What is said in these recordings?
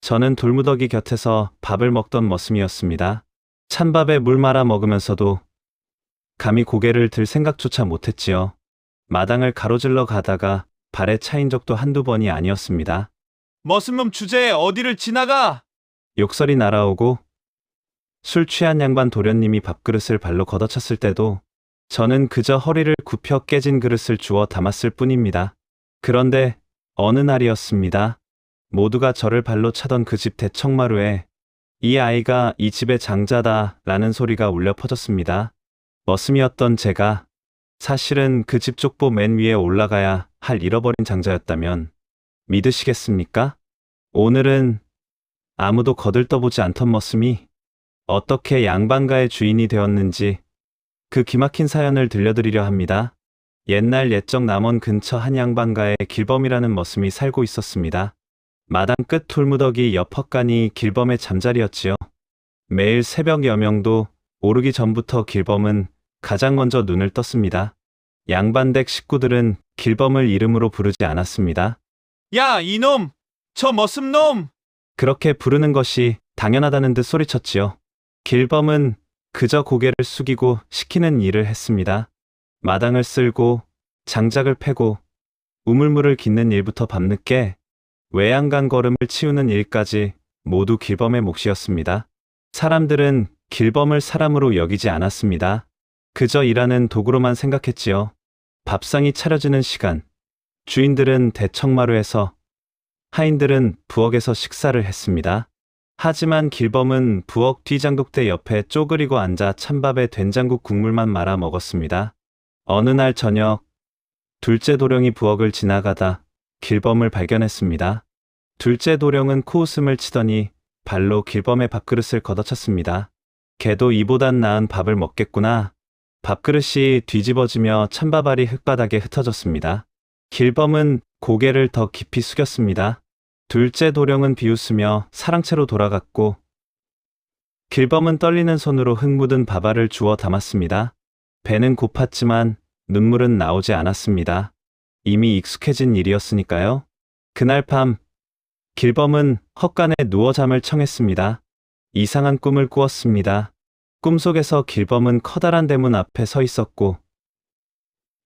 저는 돌무더기 곁에서 밥을 먹던 머슴이었습니다. 찬밥에 물 말아 먹으면서도 감히 고개를 들 생각조차 못했지요. 마당을 가로질러 가다가 발에 차인 적도 한두 번이 아니었습니다. 머슴놈 주제에 어디를 지나가? 욕설이 날아오고 술 취한 양반 도련님이 밥그릇을 발로 걷어찼을 때도 저는 그저 허리를 굽혀 깨진 그릇을 주워 담았을 뿐입니다. 그런데 어느 날이었습니다. 모두가 저를 발로 차던 그 집 대청마루에 이 아이가 이 집의 장자다 라는 소리가 울려 퍼졌습니다. 머슴이었던 제가 사실은 그 집 족보 맨 위에 올라가야 할 잃어버린 장자였다면 믿으시겠습니까? 오늘은 아무도 거들떠보지 않던 머슴이 어떻게 양반가의 주인이 되었는지 그 기막힌 사연을 들려드리려 합니다. 옛날 옛적 남원 근처 한 양반가에 길범이라는 머슴이 살고 있었습니다. 마당 끝 돌무더기 옆 헛간이 길범의 잠자리였지요. 매일 새벽 여명도 오르기 전부터 길범은 가장 먼저 눈을 떴습니다. 양반댁 식구들은 길범을 이름으로 부르지 않았습니다. 야, 이놈! 저 머슴놈! 그렇게 부르는 것이 당연하다는 듯 소리쳤지요. 길범은 그저 고개를 숙이고 시키는 일을 했습니다. 마당을 쓸고 장작을 패고 우물물을 깃는 일부터 밤늦게 외양간 거름을 치우는 일까지 모두 길범의 몫이었습니다. 사람들은 길범을 사람으로 여기지 않았습니다. 그저 일하는 도구로만 생각했지요. 밥상이 차려지는 시간, 주인들은 대청마루에서, 하인들은 부엌에서 식사를 했습니다. 하지만 길범은 부엌 뒤장독대 옆에 쪼그리고 앉아 찬밥에 된장국 국물만 말아 먹었습니다. 어느 날 저녁, 둘째 도령이 부엌을 지나가다 길범을 발견했습니다. 둘째 도령은 코웃음을 치더니 발로 길범의 밥그릇을 걷어찼습니다. 걔도 이보단 나은 밥을 먹겠구나. 밥그릇이 뒤집어지며 찬밥알이 흙바닥에 흩어졌습니다. 길범은 고개를 더 깊이 숙였습니다. 둘째 도령은 비웃으며 사랑채로 돌아갔고 길범은 떨리는 손으로 흙 묻은 밥알을 주워 담았습니다. 배는 고팠지만 눈물은 나오지 않았습니다. 이미 익숙해진 일이었으니까요. 그날 밤 길범은 헛간에 누워 잠을 청했습니다. 이상한 꿈을 꾸었습니다. 꿈속에서 길범은 커다란 대문 앞에 서 있었고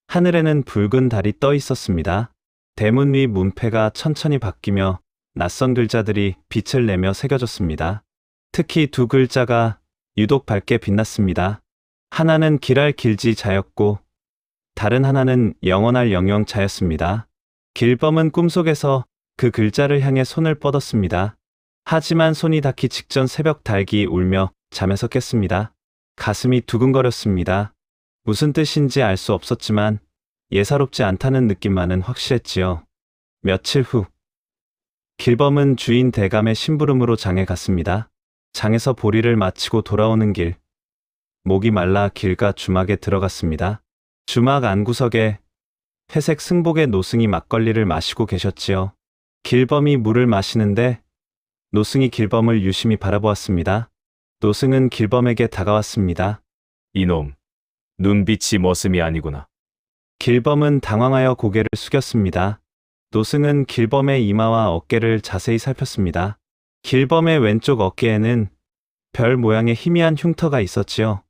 하늘에는 붉은 달이 떠 있었습니다. 대문 위 문패가 천천히 바뀌며 낯선 글자들이 빛을 내며 새겨졌습니다. 특히 두 글자가 유독 밝게 빛났습니다. 하나는 길할 길지 자였고 다른 하나는 영원할 영영자였습니다. 길범은 꿈속에서 그 글자를 향해 손을 뻗었습니다. 하지만 손이 닿기 직전 새벽 닭이 울며 잠에서 깼습니다. 가슴이 두근거렸습니다. 무슨 뜻인지 알 수 없었지만 예사롭지 않다는 느낌만은 확실했지요. 며칠 후 길범은 주인 대감의 심부름으로 장에 갔습니다. 장에서 보리를 마치고 돌아오는 길, 목이 말라 길가 주막에 들어갔습니다. 주막 안구석에 회색 승복의 노승이 막걸리를 마시고 계셨지요. 길범이 물을 마시는데 노승이 길범을 유심히 바라보았습니다. 노승은 길범에게 다가왔습니다. 이놈, 눈빛이 머슴이 아니구나. 길범은 당황하여 고개를 숙였습니다. 노승은 길범의 이마와 어깨를 자세히 살폈습니다. 길범의 왼쪽 어깨에는 별 모양의 희미한 흉터가 있었지요.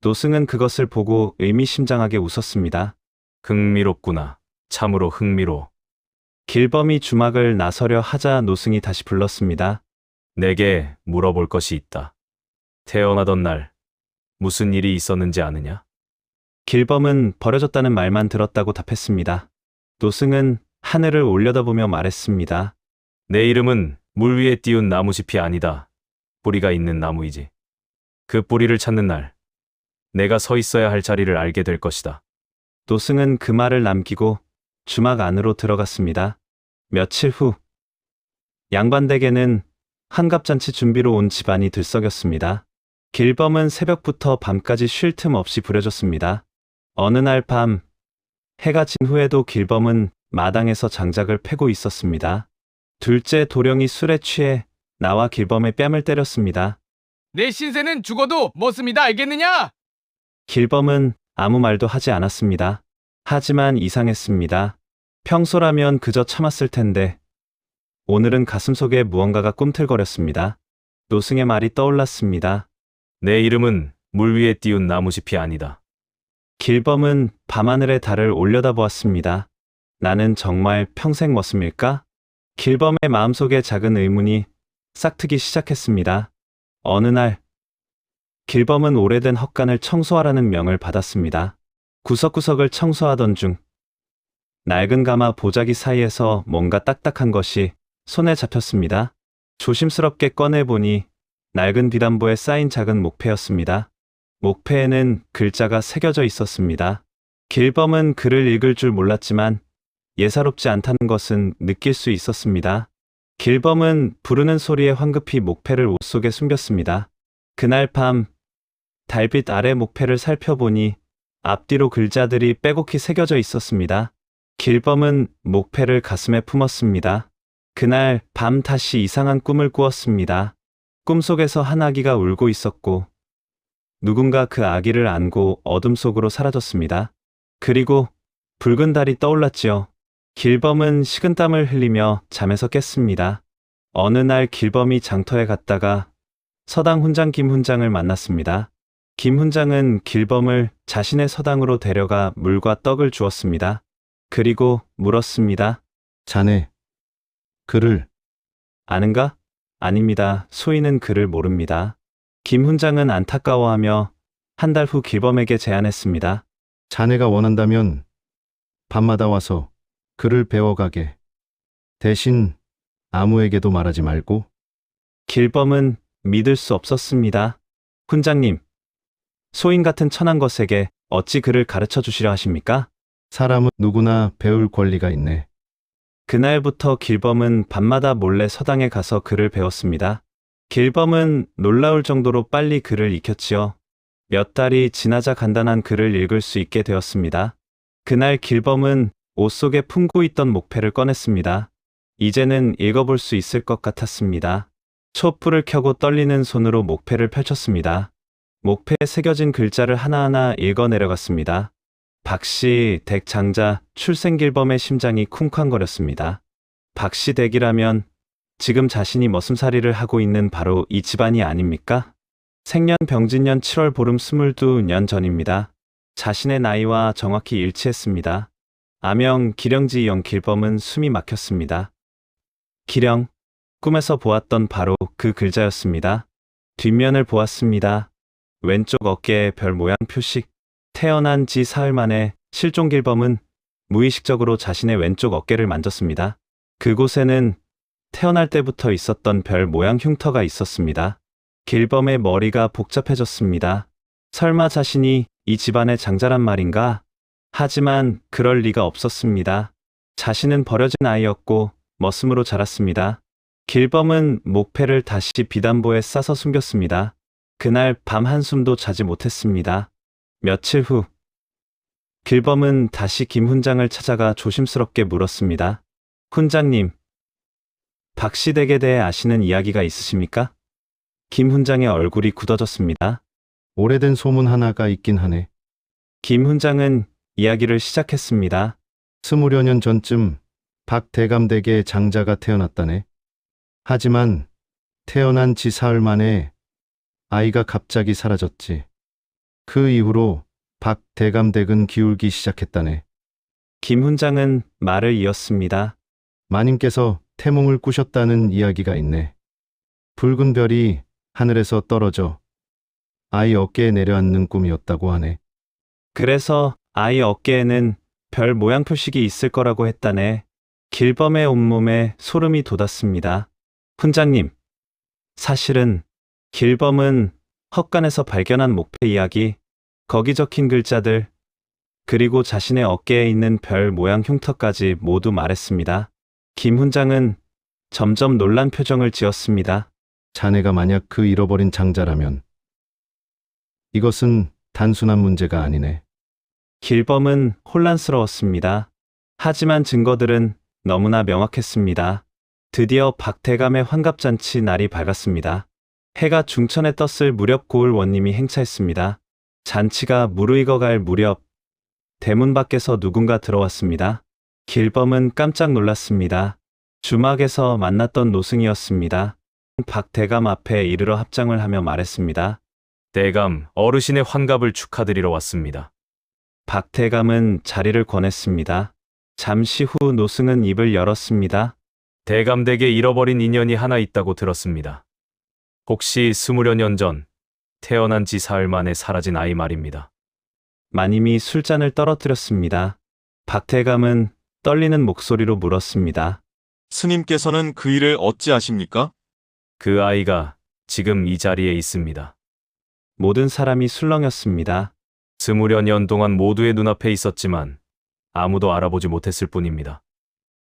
노승은 그것을 보고 의미심장하게 웃었습니다. 흥미롭구나. 참으로 흥미로워. 길범이 주막을 나서려 하자 노승이 다시 불렀습니다. 내게 물어볼 것이 있다. 태어나던 날 무슨 일이 있었는지 아느냐? 길범은 버려졌다는 말만 들었다고 답했습니다. 노승은 하늘을 올려다보며 말했습니다. 내 이름은 물 위에 띄운 나무숲이 아니다. 뿌리가 있는 나무이지. 그 뿌리를 찾는 날 내가 서 있어야 할 자리를 알게 될 것이다. 노승은 그 말을 남기고 주막 안으로 들어갔습니다. 며칠 후 양반댁에는 한갑잔치 준비로 온 집안이 들썩였습니다. 길범은 새벽부터 밤까지 쉴 틈 없이 부려졌습니다. 어느 날 밤 해가 진 후에도 길범은 마당에서 장작을 패고 있었습니다. 둘째 도령이 술에 취해 나와 길범의 뺨을 때렸습니다. 내 신세는 죽어도 머슴이다 알겠느냐? 길범은 아무 말도 하지 않았습니다. 하지만 이상했습니다. 평소라면 그저 참았을 텐데 오늘은 가슴속에 무언가가 꿈틀거렸습니다. 노승의 말이 떠올랐습니다. 내 이름은 물 위에 띄운 나무숲이 아니다. 길범은 밤하늘의 달을 올려다보았습니다. 나는 정말 평생 머슴일까? 길범의 마음속에 작은 의문이 싹트기 시작했습니다. 어느 날, 길범은 오래된 헛간을 청소하라는 명을 받았습니다. 구석구석을 청소하던 중, 낡은 가마 보자기 사이에서 뭔가 딱딱한 것이 손에 잡혔습니다. 조심스럽게 꺼내보니 낡은 비단보에 쌓인 작은 목패였습니다. 목패에는 글자가 새겨져 있었습니다. 길범은 글을 읽을 줄 몰랐지만 예사롭지 않다는 것은 느낄 수 있었습니다. 길범은 부르는 소리에 황급히 목패를 옷 속에 숨겼습니다. 그날 밤 달빛 아래 목패를 살펴보니 앞뒤로 글자들이 빼곡히 새겨져 있었습니다. 길범은 목패를 가슴에 품었습니다. 그날 밤 다시 이상한 꿈을 꾸었습니다. 꿈속에서 한 아기가 울고 있었고 누군가 그 아기를 안고 어둠 속으로 사라졌습니다. 그리고 붉은 달이 떠올랐지요. 길범은 식은땀을 흘리며 잠에서 깼습니다. 어느 날 길범이 장터에 갔다가 서당 훈장 김 훈장을 만났습니다. 김 훈장은 길범을 자신의 서당으로 데려가 물과 떡을 주었습니다. 그리고 물었습니다. 자네, 글을 아는가? 아닙니다. 소인은 글을 모릅니다. 김 훈장은 안타까워하며 한 달 후 길범에게 제안했습니다. 자네가 원한다면 밤마다 와서 글을 배워가게. 대신 아무에게도 말하지 말고. 길범은 믿을 수 없었습니다. 훈장님, 소인 같은 천한 것에게 어찌 글을 가르쳐 주시려 하십니까? 사람은 누구나 배울 권리가 있네. 그날부터 길범은 밤마다 몰래 서당에 가서 글을 배웠습니다. 길범은 놀라울 정도로 빨리 글을 익혔지요. 몇 달이 지나자 간단한 글을 읽을 수 있게 되었습니다. 그날 길범은 옷 속에 품고 있던 목패를 꺼냈습니다. 이제는 읽어볼 수 있을 것 같았습니다. 촛불을 켜고 떨리는 손으로 목패를 펼쳤습니다. 목패에 새겨진 글자를 하나하나 읽어 내려갔습니다. 박씨 댁 장자 출생길범의 심장이 쿵쾅거렸습니다. 박씨 댁이라면 지금 자신이 머슴살이를 하고 있는 바로 이 집안이 아닙니까? 생년 병진년 7월 보름 22년 전입니다. 자신의 나이와 정확히 일치했습니다. 아명 기령지 영 길범은 숨이 막혔습니다. 기령, 꿈에서 보았던 바로 그 글자였습니다. 뒷면을 보았습니다. 왼쪽 어깨에 별 모양 표식. 태어난 지 사흘 만에 실종 길범은 무의식적으로 자신의 왼쪽 어깨를 만졌습니다. 그곳에는 태어날 때부터 있었던 별 모양 흉터가 있었습니다. 길범의 머리가 복잡해졌습니다. 설마 자신이 이 집안의 장자란 말인가? 하지만 그럴 리가 없었습니다. 자신은 버려진 아이였고 머슴으로 자랐습니다. 길범은 목패를 다시 비단보에 싸서 숨겼습니다. 그날 밤 한숨도 자지 못했습니다. 며칠 후 길범은 다시 김 훈장을 찾아가 조심스럽게 물었습니다. 훈장님, 박씨 댁에 대해 아시는 이야기가 있으십니까? 김 훈장의 얼굴이 굳어졌습니다. 오래된 소문 하나가 있긴 하네. 김 훈장은 이야기를 시작했습니다. 20여 년 전쯤 박 대감댁에 장자가 태어났다네. 하지만 태어난 지 사흘 만에 아이가 갑자기 사라졌지. 그 이후로 박 대감댁은 기울기 시작했다네. 김 훈장은 말을 이었습니다. 마님께서 태몽을 꾸셨다는 이야기가 있네. 붉은 별이 하늘에서 떨어져 아이 어깨에 내려앉는 꿈이었다고 하네. 그래서 아이 어깨에는 별 모양 표식이 있을 거라고 했다네. 길범의 온몸에 소름이 돋았습니다. 훈장님, 사실은 길범은 헛간에서 발견한 목패 이야기, 거기 적힌 글자들, 그리고 자신의 어깨에 있는 별 모양 흉터까지 모두 말했습니다. 김 훈장은 점점 놀란 표정을 지었습니다. 자네가 만약 그 잃어버린 장자라면 이것은 단순한 문제가 아니네. 길범은 혼란스러웠습니다. 하지만 증거들은 너무나 명확했습니다. 드디어 박대감의 환갑잔치 날이 밝았습니다. 해가 중천에 떴을 무렵 고을 원님이 행차했습니다. 잔치가 무르익어갈 무렵 대문 밖에서 누군가 들어왔습니다. 길범은 깜짝 놀랐습니다. 주막에서 만났던 노승이었습니다. 박대감 앞에 이르러 합장을 하며 말했습니다. 대감, 어르신의 환갑을 축하드리러 왔습니다. 박대감은 자리를 권했습니다. 잠시 후 노승은 입을 열었습니다. 대감 댁에 잃어버린 인연이 하나 있다고 들었습니다. 혹시 20여 년 전 태어난 지 사흘 만에 사라진 아이 말입니다. 마님이 술잔을 떨어뜨렸습니다. 박대감은 떨리는 목소리로 물었습니다. 스님께서는 그 일을 어찌 아십니까? 그 아이가 지금 이 자리에 있습니다. 모든 사람이 술렁였습니다. 20여 년 동안 모두의 눈앞에 있었지만 아무도 알아보지 못했을 뿐입니다.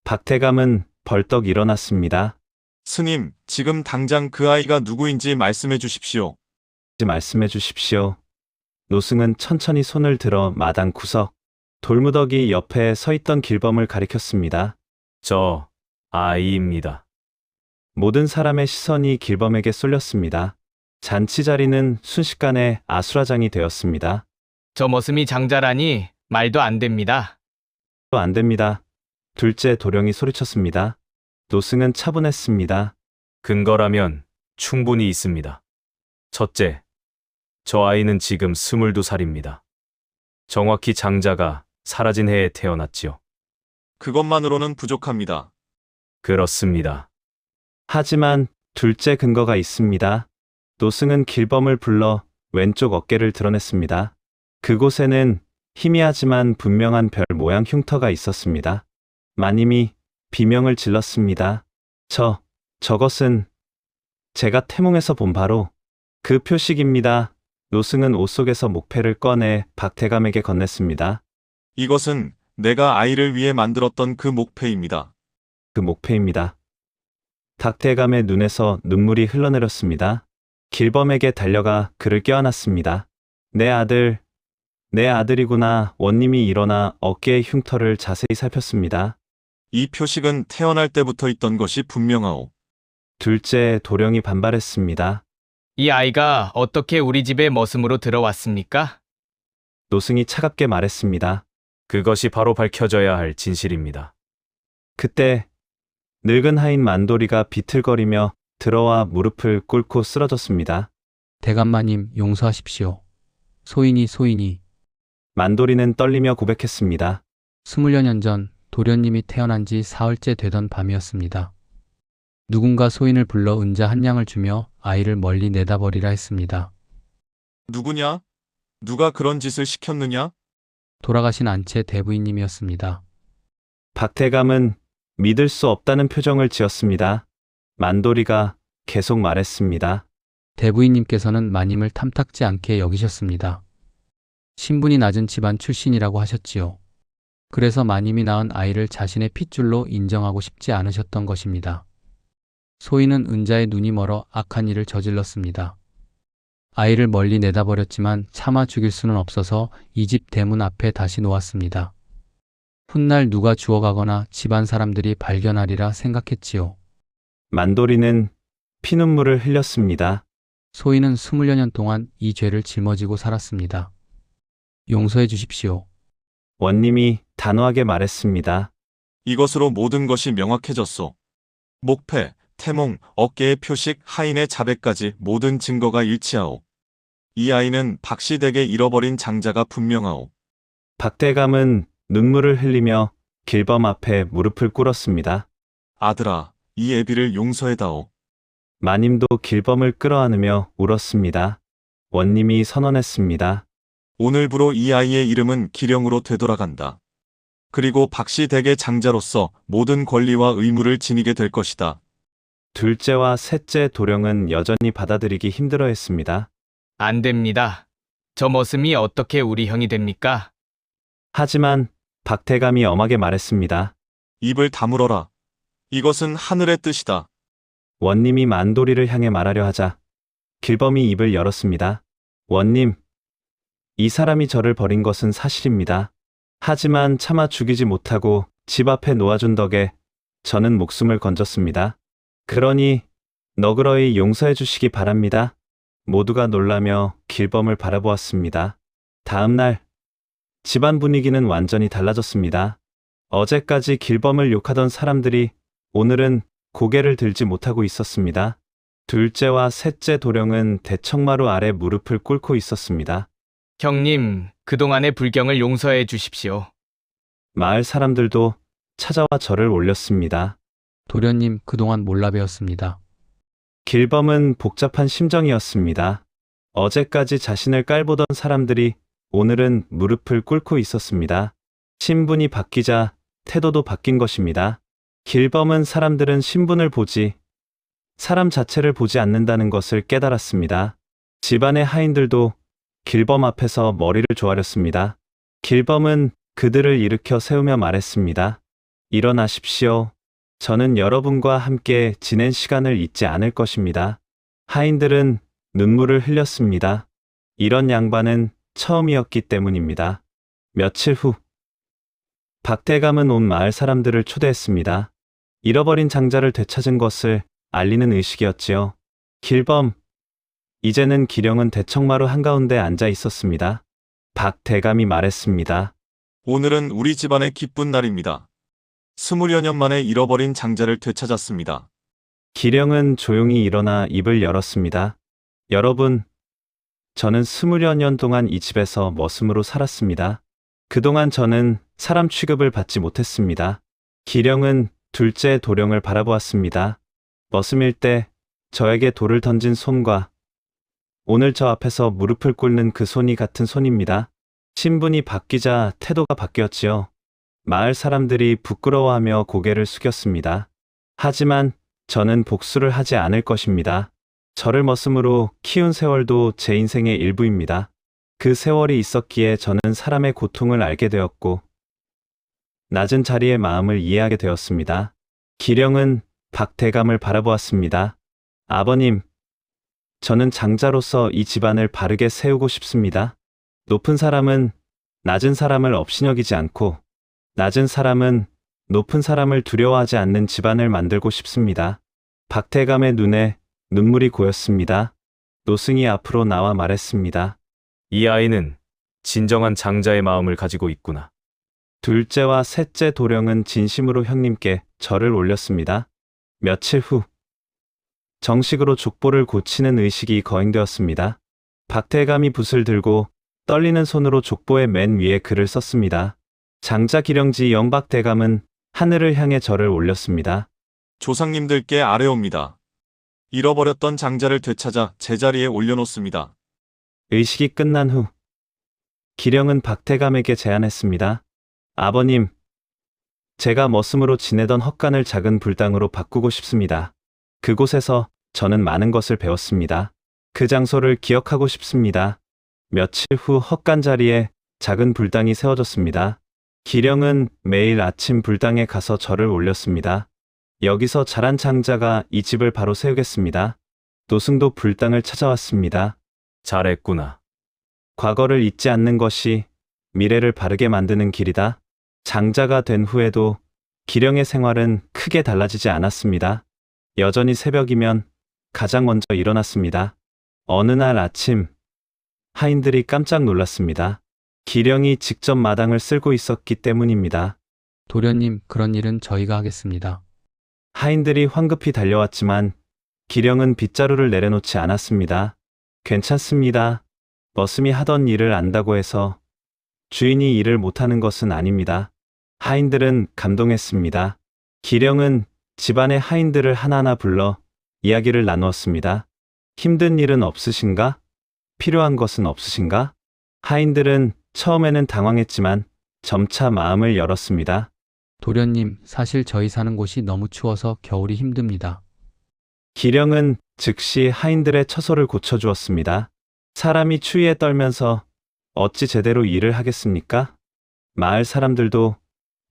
박대감은 벌떡 일어났습니다. 스님, 지금 당장 그 아이가 누구인지 말씀해 주십시오. 말씀해 주십시오. 노승은 천천히 손을 들어 마당 구석, 돌무더기 옆에 서 있던 길범을 가리켰습니다. 저 아이입니다. 모든 사람의 시선이 길범에게 쏠렸습니다. 잔치 자리는 순식간에 아수라장이 되었습니다. 저 머슴이 장자라니 말도 안 됩니다. 또 안 됩니다. 둘째 도령이 소리쳤습니다. 노승은 차분했습니다. 근거라면 충분히 있습니다. 첫째, 저 아이는 지금 22살입니다. 정확히 장자가 사라진 해에 태어났지요. 그것만으로는 부족합니다. 그렇습니다. 하지만 둘째 근거가 있습니다. 노승은 길범을 불러 왼쪽 어깨를 드러냈습니다. 그곳에는 희미하지만 분명한 별 모양 흉터가 있었습니다. 마님이 비명을 질렀습니다. 저것은 제가 태몽에서 본 바로 그 표식입니다. 노승은 옷 속에서 목패를 꺼내 박대감에게 건넸습니다. 이것은 내가 아이를 위해 만들었던 그 목패입니다. 그 목패입니다. 박대감의 눈에서 눈물이 흘러내렸습니다. 길범에게 달려가 그를 껴안았습니다. 내 아들이구나. 원님이 일어나 어깨의 흉터를 자세히 살폈습니다. 이 표식은 태어날 때부터 있던 것이 분명하오. 둘째 도령이 반발했습니다. 이 아이가 어떻게 우리 집에 머슴으로 들어왔습니까? 노승이 차갑게 말했습니다. 그것이 바로 밝혀져야 할 진실입니다. 그때 늙은 하인 만도리가 비틀거리며 들어와 무릎을 꿇고 쓰러졌습니다. 대감마님 용서하십시오. 소인이 만도리는 떨리며 고백했습니다. 20여 년 전 도련님이 태어난 지 사흘째 되던 밤이었습니다. 누군가 소인을 불러 은자 한 양을 주며 아이를 멀리 내다버리라 했습니다. 누구냐? 누가 그런 짓을 시켰느냐? 돌아가신 안채 대부인님이었습니다. 박대감은 믿을 수 없다는 표정을 지었습니다. 만도리가 계속 말했습니다. 대부인님께서는 마님을 탐탁지 않게 여기셨습니다. 신분이 낮은 집안 출신이라고 하셨지요. 그래서 마님이 낳은 아이를 자신의 핏줄로 인정하고 싶지 않으셨던 것입니다. 소인은 은자의 눈이 멀어 악한 일을 저질렀습니다. 아이를 멀리 내다버렸지만 차마 죽일 수는 없어서 이 집 대문 앞에 다시 놓았습니다. 훗날 누가 주워가거나 집안 사람들이 발견하리라 생각했지요. 만도리는 피눈물을 흘렸습니다. 소인은 20여 년 동안 이 죄를 짊어지고 살았습니다. 용서해 주십시오. 원님이 단호하게 말했습니다. 이것으로 모든 것이 명확해졌소. 목패, 태몽, 어깨의 표식, 하인의 자백까지 모든 증거가 일치하오. 이 아이는 박씨 댁에 잃어버린 장자가 분명하오. 박대감은 눈물을 흘리며 길범 앞에 무릎을 꿇었습니다. 아들아, 이 애비를 용서해다오. 마님도 길범을 끌어안으며 울었습니다. 원님이 선언했습니다. 오늘부로 이 아이의 이름은 기령으로 되돌아간다. 그리고 박씨 댁의 장자로서 모든 권리와 의무를 지니게 될 것이다. 둘째와 셋째 도령은 여전히 받아들이기 힘들어했습니다. 안 됩니다. 저 머슴이 어떻게 우리 형이 됩니까? 하지만 박대감이 엄하게 말했습니다. 입을 다물어라. 이것은 하늘의 뜻이다. 원님이 만도리를 향해 말하려 하자 길범이 입을 열었습니다. 원님, 이 사람이 저를 버린 것은 사실입니다. 하지만 차마 죽이지 못하고 집 앞에 놓아준 덕에 저는 목숨을 건졌습니다. 그러니 너그러이 용서해 주시기 바랍니다. 모두가 놀라며 길범을 바라보았습니다. 다음 날 집안 분위기는 완전히 달라졌습니다. 어제까지 길범을 욕하던 사람들이 오늘은 고개를 들지 못하고 있었습니다. 둘째와 셋째 도령은 대청마루 아래 무릎을 꿇고 있었습니다. 형님, 그동안의 불경을 용서해 주십시오. 마을 사람들도 찾아와 절을 올렸습니다. 도련님, 그동안 몰라 배웠습니다. 길범은 복잡한 심정이었습니다. 어제까지 자신을 깔보던 사람들이 오늘은 무릎을 꿇고 있었습니다. 신분이 바뀌자 태도도 바뀐 것입니다. 길범은 사람들은 신분을 보지 사람 자체를 보지 않는다는 것을 깨달았습니다. 집안의 하인들도 길범 앞에서 머리를 조아렸습니다. 길범은 그들을 일으켜 세우며 말했습니다. 일어나십시오. 저는 여러분과 함께 지낸 시간을 잊지 않을 것입니다. 하인들은 눈물을 흘렸습니다. 이런 양반은 처음이었기 때문입니다. 며칠 후 박대감은 온 마을 사람들을 초대했습니다. 잃어버린 장자를 되찾은 것을 알리는 의식이었지요. 길범, 이제는 기령은 대청마루 한가운데 앉아 있었습니다. 박대감이 말했습니다. 오늘은 우리 집안의 기쁜 날입니다. 20여 년 만에 잃어버린 장자를 되찾았습니다. 기령은 조용히 일어나 입을 열었습니다. 여러분, 저는 20여 년 동안 이 집에서 머슴으로 살았습니다. 그동안 저는 사람 취급을 받지 못했습니다. 기령은 둘째 도령을 바라보았습니다. 머슴일 때 저에게 돌을 던진 손과 오늘 저 앞에서 무릎을 꿇는 그 손이 같은 손입니다. 신분이 바뀌자 태도가 바뀌었지요. 마을 사람들이 부끄러워하며 고개를 숙였습니다. 하지만 저는 복수를 하지 않을 것입니다. 저를 머슴으로 키운 세월도 제 인생의 일부입니다. 그 세월이 있었기에 저는 사람의 고통을 알게 되었고 낮은 자리의 마음을 이해하게 되었습니다. 기령은 박대감을 바라보았습니다. 아버님, 저는 장자로서 이 집안을 바르게 세우고 싶습니다. 높은 사람은 낮은 사람을 업신여기지 않고 낮은 사람은 높은 사람을 두려워하지 않는 집안을 만들고 싶습니다. 박대감의 눈에 눈물이 고였습니다. 노승이 앞으로 나와 말했습니다. 이 아이는 진정한 장자의 마음을 가지고 있구나. 둘째와 셋째 도령은 진심으로 형님께 절을 올렸습니다. 며칠 후 정식으로 족보를 고치는 의식이 거행되었습니다. 박대감이 붓을 들고 떨리는 손으로 족보의 맨 위에 글을 썼습니다. 장자 기령지 영박대감은 하늘을 향해 절을 올렸습니다. 조상님들께 아뢰옵니다. 잃어버렸던 장자를 되찾아 제자리에 올려놓습니다. 의식이 끝난 후 기령은 박대감에게 제안했습니다. 아버님, 제가 머슴으로 지내던 헛간을 작은 불당으로 바꾸고 싶습니다. 그곳에서 저는 많은 것을 배웠습니다. 그 장소를 기억하고 싶습니다. 며칠 후 헛간 자리에 작은 불당이 세워졌습니다. 기령은 매일 아침 불당에 가서 절을 올렸습니다. 여기서 자란 장자가 이 집을 바로 세우겠습니다. 노승도 불당을 찾아왔습니다. 잘했구나. 과거를 잊지 않는 것이 미래를 바르게 만드는 길이다. 장자가 된 후에도 기령의 생활은 크게 달라지지 않았습니다. 여전히 새벽이면 가장 먼저 일어났습니다. 어느 날 아침, 하인들이 깜짝 놀랐습니다. 기령이 직접 마당을 쓸고 있었기 때문입니다. 도련님, 그런 일은 저희가 하겠습니다. 하인들이 황급히 달려왔지만 기령은 빗자루를 내려놓지 않았습니다. 괜찮습니다. 머슴이 하던 일을 안다고 해서 주인이 일을 못하는 것은 아닙니다. 하인들은 감동했습니다. 기령은 집안의 하인들을 하나하나 불러 이야기를 나누었습니다. 힘든 일은 없으신가? 필요한 것은 없으신가? 하인들은 처음에는 당황했지만 점차 마음을 열었습니다. 도련님, 사실 저희 사는 곳이 너무 추워서 겨울이 힘듭니다. 기령은 즉시 하인들의 처소를 고쳐주었습니다. 사람이 추위에 떨면서 어찌 제대로 일을 하겠습니까? 마을 사람들도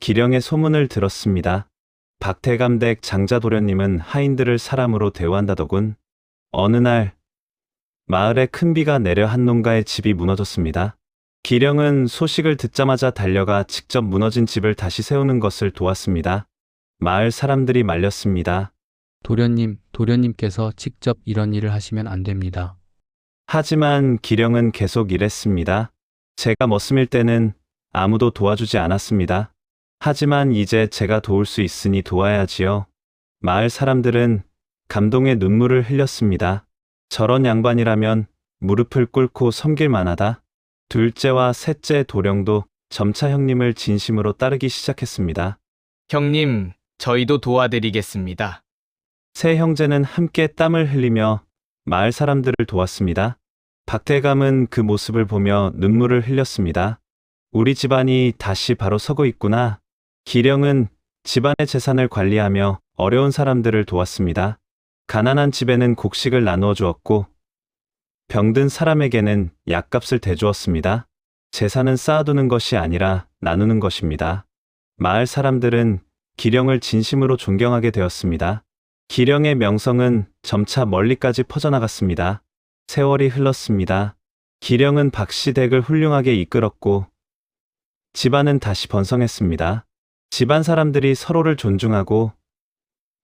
기령의 소문을 들었습니다. 박대감댁 장자도련님은 하인들을 사람으로 대우한다더군. 어느 날 마을에 큰 비가 내려 한 농가의 집이 무너졌습니다. 기령은 소식을 듣자마자 달려가 직접 무너진 집을 다시 세우는 것을 도왔습니다. 마을 사람들이 말렸습니다. 도련님, 도련님께서 직접 이런 일을 하시면 안 됩니다. 하지만 기령은 계속 일했습니다. 제가 머슴일 때는 아무도 도와주지 않았습니다. 하지만 이제 제가 도울 수 있으니 도와야지요. 마을 사람들은 감동의 눈물을 흘렸습니다. 저런 양반이라면 무릎을 꿇고 섬길 만하다. 둘째와 셋째 도령도 점차 형님을 진심으로 따르기 시작했습니다. 형님, 저희도 도와드리겠습니다. 세 형제는 함께 땀을 흘리며 마을 사람들을 도왔습니다. 박대감은 그 모습을 보며 눈물을 흘렸습니다. 우리 집안이 다시 바로 서고 있구나. 기령은 집안의 재산을 관리하며 어려운 사람들을 도왔습니다. 가난한 집에는 곡식을 나누어 주었고 병든 사람에게는 약값을 대주었습니다. 재산은 쌓아두는 것이 아니라 나누는 것입니다. 마을 사람들은 기령을 진심으로 존경하게 되었습니다. 기령의 명성은 점차 멀리까지 퍼져나갔습니다. 세월이 흘렀습니다. 기령은 박시댁을 훌륭하게 이끌었고 집안은 다시 번성했습니다. 집안 사람들이 서로를 존중하고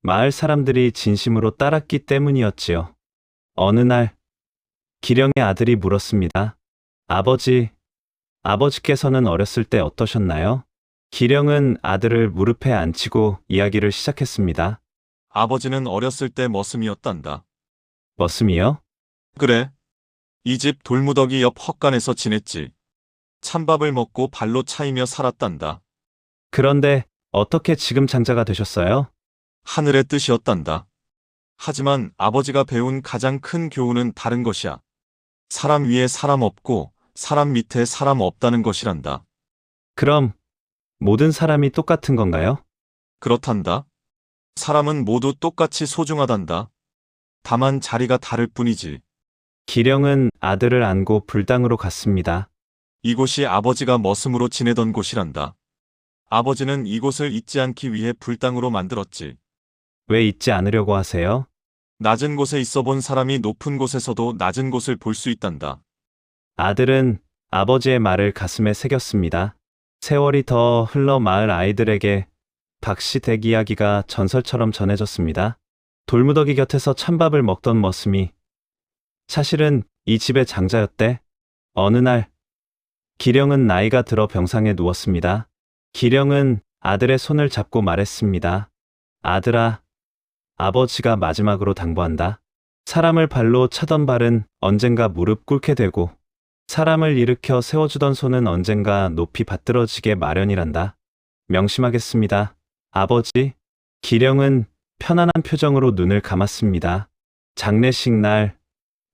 마을 사람들이 진심으로 따랐기 때문이었지요. 어느 날 기령의 아들이 물었습니다. 아버지께서는 어렸을 때 어떠셨나요? 기령은 아들을 무릎에 앉히고 이야기를 시작했습니다. 아버지는 어렸을 때 머슴이었단다. 머슴이요? 그래. 이 집 돌무더기 옆 헛간에서 지냈지. 찬밥을 먹고 발로 차이며 살았단다. 그런데 어떻게 지금 장자가 되셨어요? 하늘의 뜻이었단다. 하지만 아버지가 배운 가장 큰 교훈은 다른 것이야. 사람 위에 사람 없고 사람 밑에 사람 없다는 것이란다. 그럼 모든 사람이 똑같은 건가요? 그렇단다. 사람은 모두 똑같이 소중하단다. 다만 자리가 다를 뿐이지. 기령은 아들을 안고 불당으로 갔습니다. 이곳이 아버지가 머슴으로 지내던 곳이란다. 아버지는 이곳을 잊지 않기 위해 불당으로 만들었지. 왜 잊지 않으려고 하세요? 낮은 곳에 있어 본 사람이 높은 곳에서도 낮은 곳을 볼 수 있단다. 아들은 아버지의 말을 가슴에 새겼습니다. 세월이 더 흘러 마을 아이들에게 박시댁 이야기가 전설처럼 전해졌습니다. 돌무더기 곁에서 찬밥을 먹던 머슴이 사실은 이 집의 장자였대. 어느 날 기령은 나이가 들어 병상에 누웠습니다. 기령은 아들의 손을 잡고 말했습니다. 아들아, 아버지가 마지막으로 당부한다. 사람을 발로 차던 발은 언젠가 무릎 꿇게 되고 사람을 일으켜 세워주던 손은 언젠가 높이 받들어지게 마련이란다. 명심하겠습니다. 아버지. 기령은 편안한 표정으로 눈을 감았습니다. 장례식 날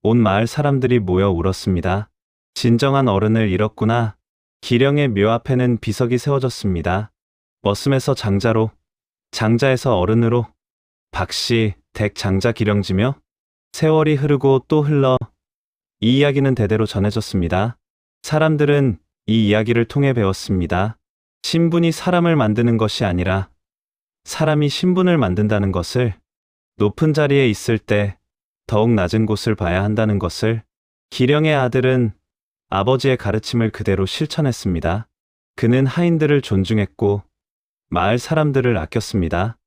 온 마을 사람들이 모여 울었습니다. 진정한 어른을 잃었구나. 기령의 묘 앞에는 비석이 세워졌습니다. 머슴에서 장자로, 장자에서 어른으로 박씨, 댁 장자 기령지며 세월이 흐르고 또 흘러 이 이야기는 대대로 전해졌습니다. 사람들은 이 이야기를 통해 배웠습니다. 신분이 사람을 만드는 것이 아니라 사람이 신분을 만든다는 것을, 높은 자리에 있을 때 더욱 낮은 곳을 봐야 한다는 것을. 기령의 아들은 아버지의 가르침을 그대로 실천했습니다. 그는 하인들을 존중했고 마을 사람들을 아꼈습니다.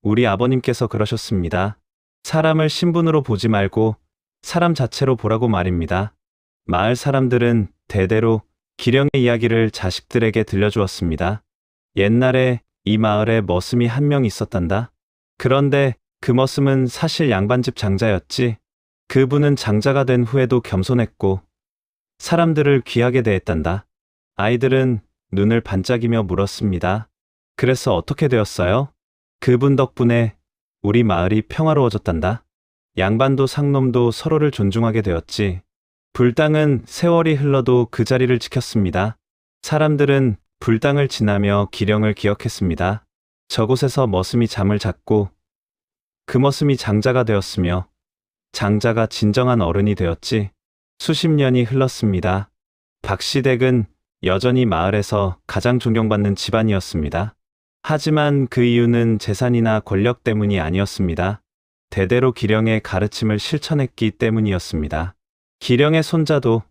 우리 아버님께서 그러셨습니다. 사람을 신분으로 보지 말고 사람 자체로 보라고 말입니다. 마을 사람들은 대대로 기령의 이야기를 자식들에게 들려주었습니다. 옛날에 이 마을에 머슴이 한 명 있었단다. 그런데 그 머슴은 사실 양반집 장자였지. 그분은 장자가 된 후에도 겸손했고 사람들을 귀하게 대했단다. 아이들은 눈을 반짝이며 물었습니다. 그래서 어떻게 되었어요? 그분 덕분에 우리 마을이 평화로워졌단다. 양반도 상놈도 서로를 존중하게 되었지. 불당은 세월이 흘러도 그 자리를 지켰습니다. 사람들은 불당을 지나며 기령을 기억했습니다. 저곳에서 머슴이 잠을 잤고 그 머슴이 장자가 되었으며 장자가 진정한 어른이 되었지. 수십 년이 흘렀습니다. 박시댁은 여전히 마을에서 가장 존경받는 집안이었습니다. 하지만 그 이유는 재산이나 권력 때문이 아니었습니다. 대대로 기령의 가르침을 실천했기 때문이었습니다. 기령의 손자도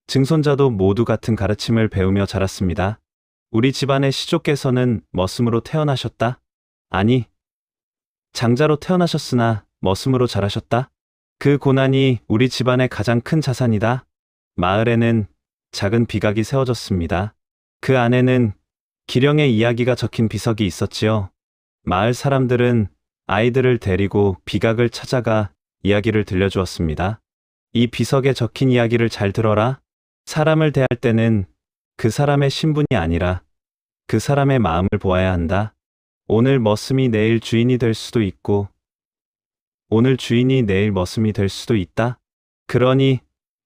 증손자도 모두 같은 가르침을 배우며 자랐습니다. 우리 집안의 시조께서는 머슴으로 태어나셨다? 아니, 장자로 태어나셨으나 머슴으로 자라셨다? 그 고난이 우리 집안의 가장 큰 자산이다. 마을에는 작은 비각이 세워졌습니다. 그 안에는 기령의 이야기가 적힌 비석이 있었지요. 마을 사람들은 아이들을 데리고 비각을 찾아가 이야기를 들려주었습니다. 이 비석에 적힌 이야기를 잘 들어라. 사람을 대할 때는 그 사람의 신분이 아니라 그 사람의 마음을 보아야 한다. 오늘 머슴이 내일 주인이 될 수도 있고 오늘 주인이 내일 머슴이 될 수도 있다. 그러니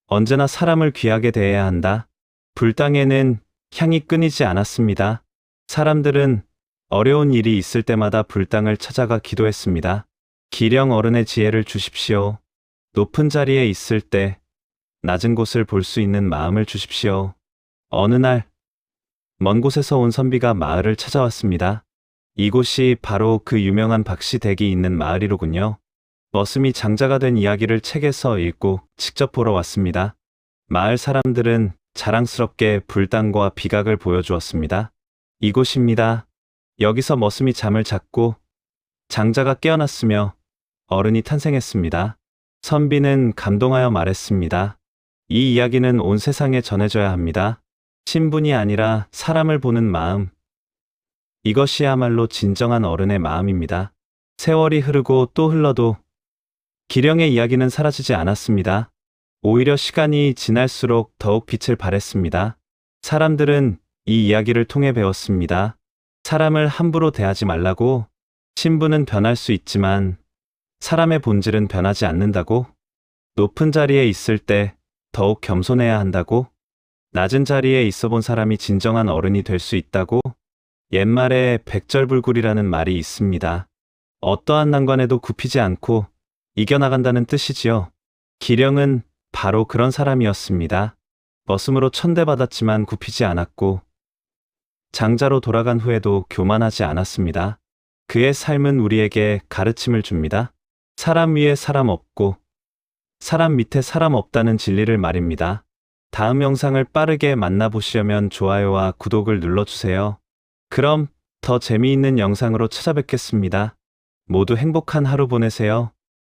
언제나 사람을 귀하게 대해야 한다. 불당에는 향이 끊이지 않았습니다. 사람들은 어려운 일이 있을 때마다 불당을 찾아가 기도했습니다. 기령 어른의 지혜를 주십시오. 높은 자리에 있을 때 낮은 곳을 볼 수 있는 마음을 주십시오. 어느 날, 먼 곳에서 온 선비가 마을을 찾아왔습니다. 이곳이 바로 그 유명한 박씨 댁이 있는 마을이로군요. 머슴이 장자가 된 이야기를 책에서 읽고 직접 보러 왔습니다. 마을 사람들은 자랑스럽게 불당과 비각을 보여주었습니다. 이곳입니다. 여기서 머슴이 잠을 잤고 장자가 깨어났으며 어른이 탄생했습니다. 선비는 감동하여 말했습니다. 이 이야기는 온 세상에 전해져야 합니다. 신분이 아니라 사람을 보는 마음. 이것이야말로 진정한 어른의 마음입니다. 세월이 흐르고 또 흘러도 기령의 이야기는 사라지지 않았습니다. 오히려 시간이 지날수록 더욱 빛을 발했습니다. 사람들은 이 이야기를 통해 배웠습니다. 사람을 함부로 대하지 말라고. 신분은 변할 수 있지만 사람의 본질은 변하지 않는다고. 높은 자리에 있을 때 더욱 겸손해야 한다고. 낮은 자리에 있어 본 사람이 진정한 어른이 될 수 있다고. 옛말에 백절불굴이라는 말이 있습니다. 어떠한 난관에도 굽히지 않고 이겨나간다는 뜻이지요. 기령은 바로 그런 사람이었습니다. 머슴으로 천대받았지만 굽히지 않았고 장자로 돌아간 후에도 교만하지 않았습니다. 그의 삶은 우리에게 가르침을 줍니다. 사람 위에 사람 없고 사람 밑에 사람 없다는 진리를 말입니다. 다음 영상을 빠르게 만나보시려면 좋아요와 구독을 눌러주세요. 그럼 더 재미있는 영상으로 찾아뵙겠습니다. 모두 행복한 하루 보내세요.